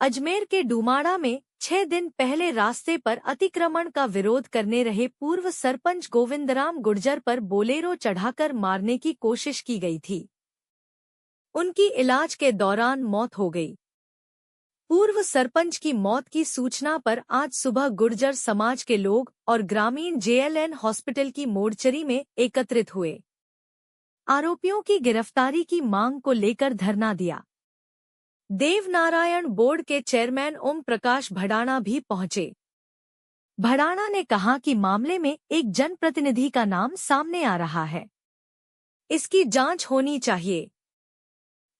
अजमेर के डूमाड़ा में 6 दिन पहले रास्ते पर अतिक्रमण का विरोध करने रहे पूर्व सरपंच गोविंदराम गुर्जर पर बोलेरो चढ़ाकर मारने की कोशिश की गई थी। उनकी इलाज के दौरान मौत हो गई। पूर्व सरपंच की मौत की सूचना पर आज सुबह गुर्जर समाज के लोग और ग्रामीण JLN हॉस्पिटल की मोर्चरी में एकत्रित हुए। आरोपियों की गिरफ्तारी की मांग को लेकर धरना दिया। देवनारायण बोर्ड के चेयरमैन ओम प्रकाश भड़ाना भी पहुंचे। भड़ाना ने कहा कि मामले में एक जनप्रतिनिधि का नाम सामने आ रहा है, इसकी जांच होनी चाहिए।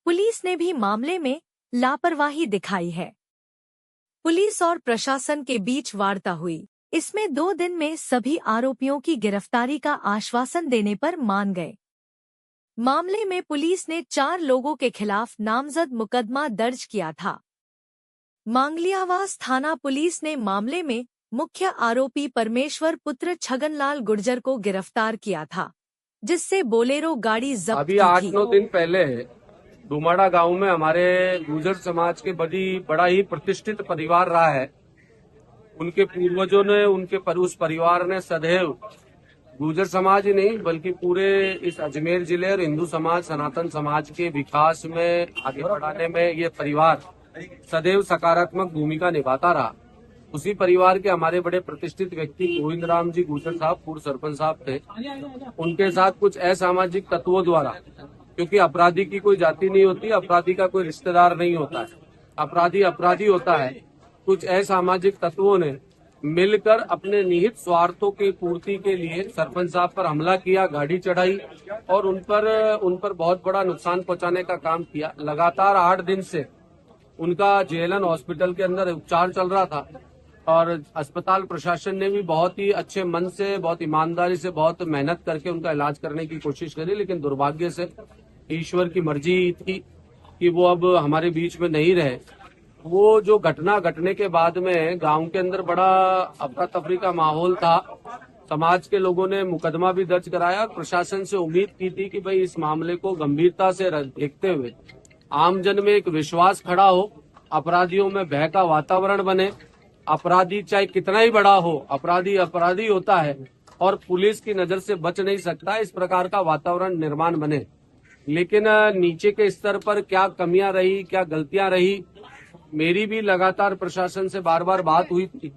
पुलिस ने भी मामले में लापरवाही दिखाई है। पुलिस और प्रशासन के बीच वार्ता हुई। इसमें 2 दिन में सभी आरोपियों की गिरफ्तारी का आश्वासन देने पर मान गए। मामले में पुलिस ने 4 लोगों के खिलाफ नामजद मुकदमा दर्ज किया था। मांगलियावास थाना पुलिस ने मामले में मुख्य आरोपी परमेश्वर पुत्र छगनलाल गुर्जर को गिरफ्तार किया था, जिससे बोलेरो गाड़ी जब्त की थी। अभी 8-9 दिन पहले डूमाड़ा गांव में हमारे गुर्जर समाज के बड़ा ही प्रतिष्ठित परिवार रहा है। उनके पूर्वजों ने, उस परिवार ने सदैव गुर्जर समाज ही नहीं बल्कि पूरे इस अजमेर जिले और हिंदू समाज, सनातन समाज के विकास में आगे बढ़ाने में ये परिवार सदैव सकारात्मक भूमिका निभाता रहा। उसी परिवार के हमारे बड़े प्रतिष्ठित व्यक्ति गोविंदराम जी गुर्जर साहब पूर्व सरपंच साहब थे। उनके साथ कुछ असामाजिक तत्वों द्वारा, क्योंकि अपराधी की कोई जाति नहीं होती, अपराधी का कोई रिश्तेदार नहीं होता है, अपराधी होता है। कुछ असामाजिक तत्वों ने मिलकर अपने निहित स्वार्थों की पूर्ति के लिए सरपंच साहब पर हमला किया, गाड़ी चढ़ाई और उन पर बहुत बड़ा नुकसान पहुंचाने का काम किया। लगातार 8 दिन से उनका JLN हॉस्पिटल के अंदर उपचार चल रहा था और अस्पताल प्रशासन ने भी बहुत ही अच्छे मन से, बहुत ईमानदारी से, बहुत मेहनत करके उनका इलाज करने की कोशिश करी। लेकिन दुर्भाग्य से ईश्वर की मर्जी थी कि वो अब हमारे बीच में नहीं रहे। वो जो घटना घटने के बाद में गांव के अंदर बड़ा अफरा तफरी का माहौल था। समाज के लोगों ने मुकदमा भी दर्ज कराया। प्रशासन से उम्मीद की थी कि भाई इस मामले को गंभीरता से देखते हुए आमजन में एक विश्वास खड़ा हो, अपराधियों में भय का वातावरण बने। अपराधी चाहे कितना ही बड़ा हो, अपराधी होता है और पुलिस की नजर से बच नहीं सकता, इस प्रकार का वातावरण निर्माण बने। लेकिन नीचे के स्तर पर क्या कमियां रही, क्या गलतियां रही, मेरी भी लगातार प्रशासन से बार बार बात हुई थी।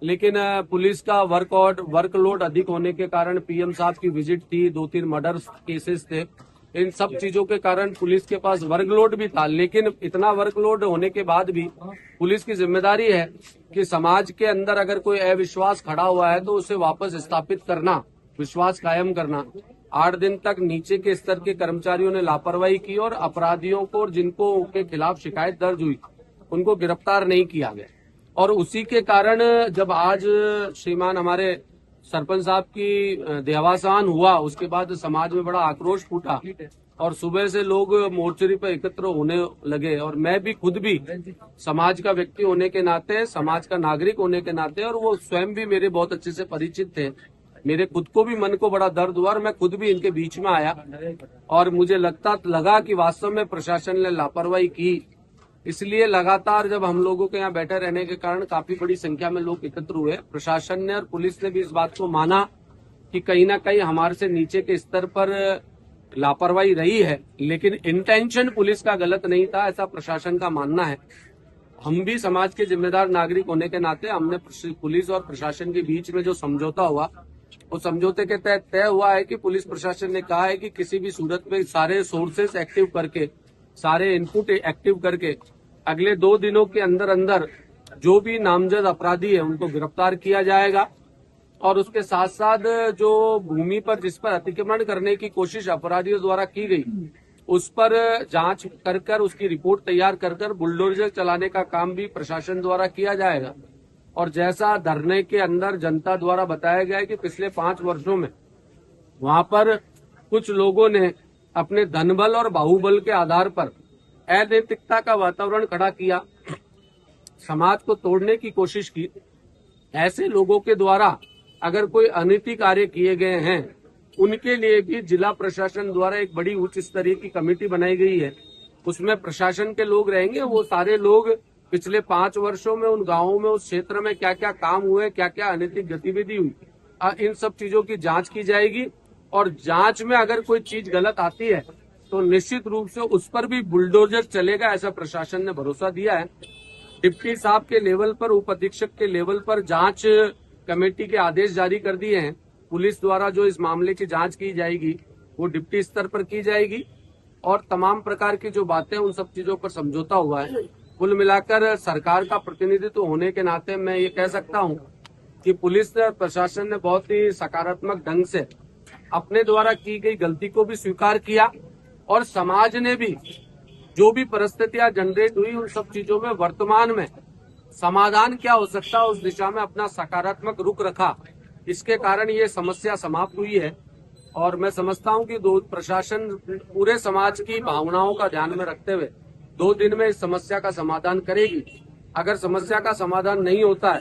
लेकिन पुलिस का वर्कलोड अधिक होने के कारण, PM साहब की विजिट थी, 2-3 मर्डर केसेस थे, इन सब चीजों के कारण पुलिस के पास वर्कलोड भी था। लेकिन इतना वर्कलोड होने के बाद भी पुलिस की जिम्मेदारी है कि समाज के अंदर अगर कोई अविश्वास खड़ा हुआ है तो उसे वापस स्थापित करना, विश्वास कायम करना। 8 दिन तक नीचे के स्तर के कर्मचारियों ने लापरवाही की और अपराधियों को, जिनको उनके खिलाफ शिकायत दर्ज हुई, उनको गिरफ्तार नहीं किया गया। और उसी के कारण जब आज श्रीमान हमारे सरपंच साहब की देहावसान हुआ, उसके बाद समाज में बड़ा आक्रोश फूटा और सुबह से लोग मोर्चरी पर एकत्र होने लगे। और मैं भी खुद भी समाज का व्यक्ति होने के नाते, समाज का नागरिक होने के नाते, और वो स्वयं भी मेरे बहुत अच्छे से परिचित थे, मेरे खुद को भी मन को बड़ा दर्द हुआ और मैं खुद भी इनके बीच में आया और मुझे लगा कि वास्तव में प्रशासन ने लापरवाही की। इसलिए लगातार जब हम लोगों के यहाँ बैठे रहने के कारण काफी बड़ी संख्या में लोग एकत्र हुए। प्रशासन ने और पुलिस ने भी इस बात को माना कि कहीं ना कहीं हमारे से नीचे के स्तर पर लापरवाही रही है, लेकिन इंटेंशन पुलिस का गलत नहीं था, ऐसा प्रशासन का मानना है। हम भी समाज के जिम्मेदार नागरिक होने के नाते हमने पुलिस और प्रशासन के बीच में जो समझौता हुआ, उस समझौते के तहत तय हुआ है कि पुलिस प्रशासन ने कहा है कि किसी भी सूरत में सारे सोर्सेस एक्टिव करके, सारे इनपुट एक्टिव करके अगले 2 दिनों के अंदर जो भी नामजद अपराधी है उनको गिरफ्तार किया जाएगा। और उसके साथ साथ जो भूमि पर, जिस पर अतिक्रमण करने की कोशिश अपराधियों द्वारा की गई, उस पर जांच कर उसकी रिपोर्ट तैयार कर बुलडोजर चलाने का काम भी प्रशासन द्वारा किया जाएगा। और जैसा धरने के अंदर जनता द्वारा बताया गया है कि पिछले 5 वर्षों में वहां पर कुछ लोगों ने अपने धनबल और बाहुबल के आधार पर अनैतिकता का वातावरण खड़ा किया, समाज को तोड़ने की कोशिश की। ऐसे लोगों के द्वारा अगर कोई अनैतिक कार्य किए गए हैं, उनके लिए भी जिला प्रशासन द्वारा एक बड़ी उच्च स्तरीय की कमेटी बनाई गई है। उसमें प्रशासन के लोग रहेंगे, वो सारे लोग पिछले 5 वर्षों में उन गांवों में उस क्षेत्र में क्या क्या काम हुए, क्या क्या अनैतिक गतिविधि हुई, इन सब चीजों की जांच की जाएगी। और जांच में अगर कोई चीज गलत आती है तो निश्चित रूप से उस पर भी बुलडोजर चलेगा, ऐसा प्रशासन ने भरोसा दिया है। डिप्टी साहब के लेवल पर, उप अधीक्षक के लेवल पर जांच कमेटी के आदेश जारी कर दिए हैं। पुलिस द्वारा जो इस मामले की जांच की जाएगी वो डिप्टी स्तर पर की जाएगी और तमाम प्रकार की जो बातें उन सब चीजों पर समझौता हुआ है। कुल मिलाकर सरकार का प्रतिनिधित्व होने के नाते मैं ये कह सकता हूँ कि पुलिस प्रशासन ने बहुत ही सकारात्मक ढंग से अपने द्वारा की गई गलती को भी स्वीकार किया और समाज ने भी जो भी परिस्थितियां जनरेट हुई उन सब चीजों में वर्तमान में समाधान क्या हो सकता है उस दिशा में अपना सकारात्मक रुख रखा। इसके कारण ये समस्या समाप्त हुई है और मैं समझता हूं कि प्रशासन पूरे समाज की भावनाओं का ध्यान में रखते हुए 2 दिन में इस समस्या का समाधान करेगी। अगर समस्या का समाधान नहीं होता है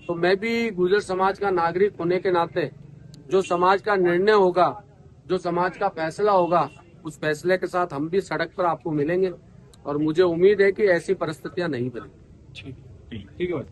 तो मैं भी गुर्जर समाज का नागरिक होने के नाते जो समाज का निर्णय होगा, जो समाज का फैसला होगा, उस फैसले के साथ हम भी सड़क पर आपको मिलेंगे और मुझे उम्मीद है कि ऐसी परिस्थितियां नहीं बनेंगी। ठीक है भाई।